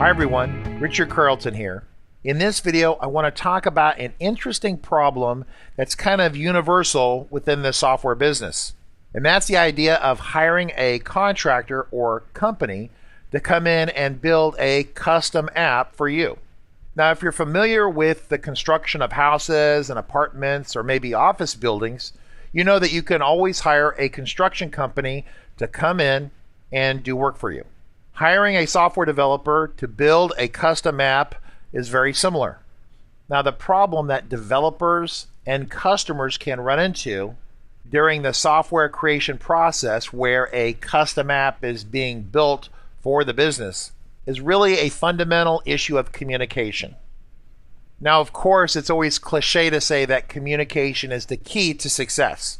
Hi everyone, Richard Carlton here. In this video, I want to talk about an interesting problem that's kind of universal within the software business. And that's the idea of hiring a contractor or company to come in and build a custom app for you. Now, if you're familiar with the construction of houses and apartments or maybe office buildings, you know that you can always hire a construction company to come in and do work for you. Hiring a software developer to build a custom app is very similar. Now, the problem that developers and customers can run into during the software creation process where a custom app is being built for the business is really a fundamental issue of communication. Now, of course, it's always cliche to say that communication is the key to success.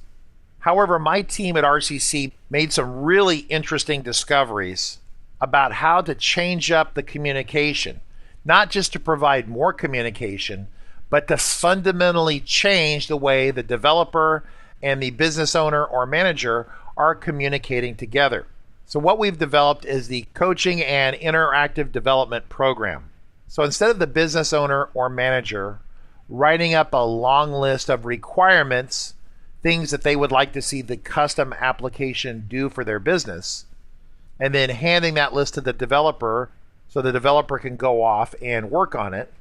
However, my team at RCC made some really interesting discoveries about how to change up the communication, not just to provide more communication, but to fundamentally change the way the developer and the business owner or manager are communicating together. So what we've developed is the Coaching and Interactive Development Program. So instead of the business owner or manager writing up a long list of requirements, things that they would like to see the custom application do for their business, and then handing that list to the developer so the developer can go off and work on it,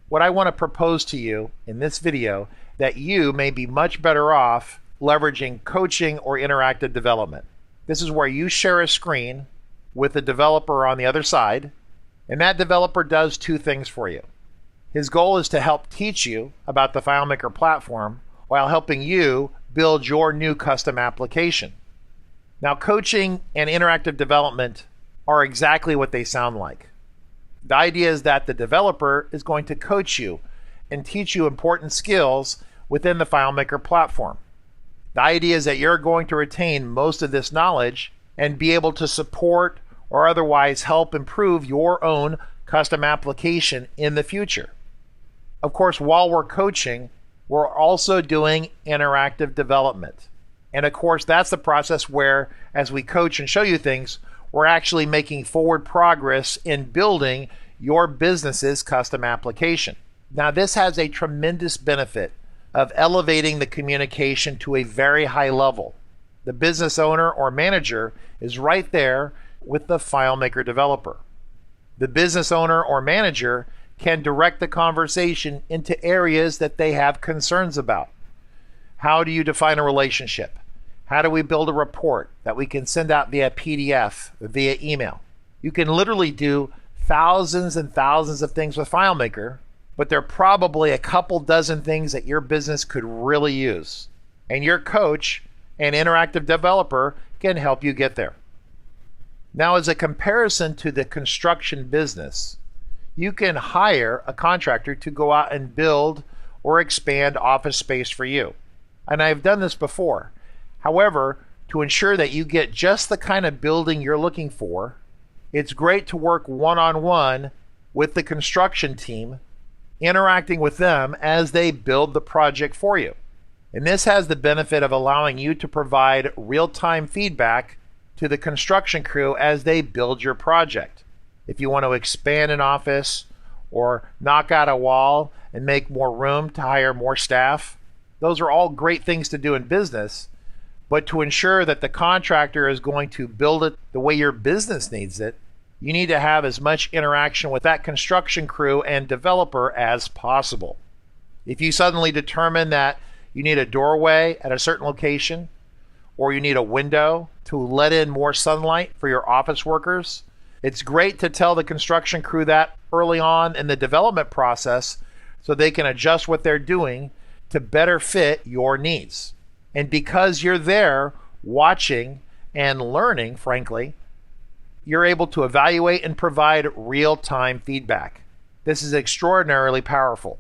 what I want to propose to you in this video that you may be much better off leveraging coaching or interactive development. This is where you share a screen with the developer on the other side, and that developer does two things for you. His goal is to help teach you about the FileMaker platform while helping you build your new custom application. Now, coaching and interactive development are exactly what they sound like. The idea is that the developer is going to coach you and teach you important skills within the FileMaker platform. The idea is that you're going to retain most of this knowledge and be able to support or otherwise help improve your own custom application in the future. Of course, while we're coaching, we're also doing interactive development. And of course, that's the process where, as we coach and show you things, we're actually making forward progress in building your business's custom application. Now, this has a tremendous benefit of elevating the communication to a very high level. The business owner or manager is right there with the FileMaker developer. The business owner or manager can direct the conversation into areas that they have concerns about. How do you define a relationship? How do we build a report that we can send out via PDF, via email? You can literally do thousands and thousands of things with FileMaker, but there are probably a couple dozen things that your business could really use. And your coach and interactive developer can help you get there. Now, as a comparison to the construction business, you can hire a contractor to go out and build or expand office space for you. And I've done this before. However, to ensure that you get just the kind of building you're looking for, it's great to work one-on-one with the construction team, interacting with them as they build the project for you. And this has the benefit of allowing you to provide real-time feedback to the construction crew as they build your project. If you want to expand an office or knock out a wall and make more room to hire more staff, those are all great things to do in business. But to ensure that the contractor is going to build it the way your business needs it, you need to have as much interaction with that construction crew and developer as possible. If you suddenly determine that you need a doorway at a certain location, or you need a window to let in more sunlight for your office workers, it's great to tell the construction crew that early on in the development process so they can adjust what they're doing to better fit your needs. And because you're there watching and learning, frankly, you're able to evaluate and provide real-time feedback. This is extraordinarily powerful.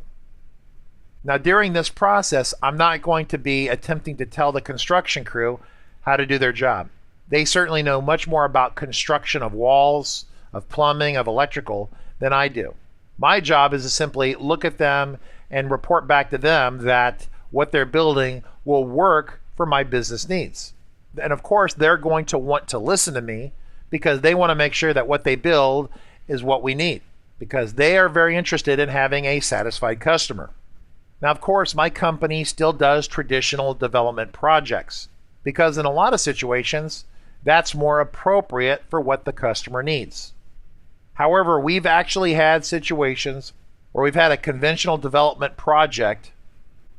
Now, during this process, I'm not going to be attempting to tell the construction crew how to do their job. They certainly know much more about construction of walls, of plumbing, of electrical than I do. My job is to simply look at them and report back to them that what they're building will work for my business needs. And of course, they're going to want to listen to me because they want to make sure that what they build is what we need. because they are very interested in having a satisfied customer. Now, of course, my company still does traditional development projects because in a lot of situations, that's more appropriate for what the customer needs. However, we've actually had situations where we've had a conventional development project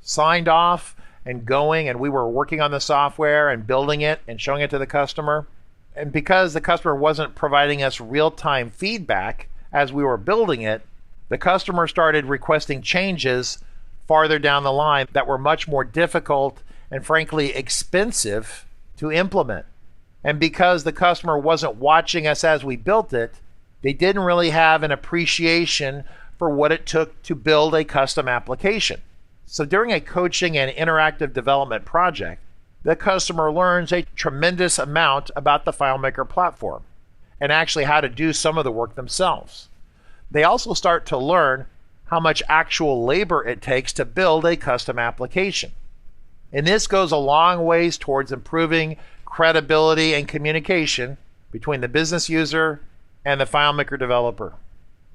signed off and going, and we were working on the software and building it and showing it to the customer. And because the customer wasn't providing us real-time feedback as we were building it, the customer started requesting changes farther down the line that were much more difficult and frankly expensive to implement. And because the customer wasn't watching us as we built it, they didn't really have an appreciation for what it took to build a custom application. So during a coaching and interactive development project, the customer learns a tremendous amount about the FileMaker platform and actually how to do some of the work themselves. They also start to learn how much actual labor it takes to build a custom application. And this goes a long ways towards improving credibility and communication between the business user and the FileMaker developer.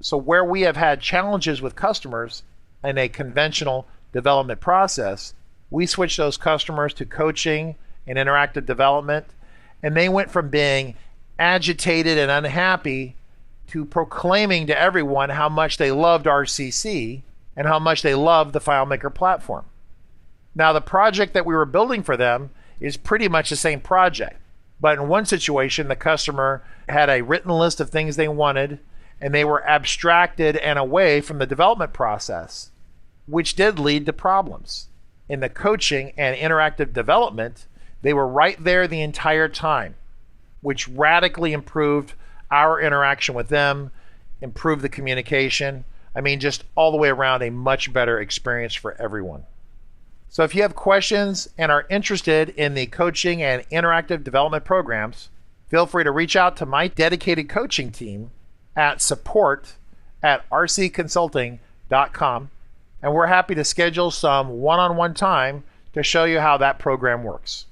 So where we have had challenges with customers in a conventional development process, we switched those customers to coaching and interactive development, and they went from being agitated and unhappy to proclaiming to everyone how much they loved RCC and how much they loved the FileMaker platform. Now, the project that we were building for them is pretty much the same project, but in one situation, the customer had a written list of things they wanted, and they were abstracted and away from the development process, which did lead to problems. In the coaching and interactive development, they were right there the entire time, which radically improved our interaction with them, improved the communication. I mean, just all the way around a much better experience for everyone. So if you have questions and are interested in the coaching and interactive development programs, feel free to reach out to my dedicated coaching team at support@rcconsulting.com, and we're happy to schedule some one-on-one time to show you how that program works.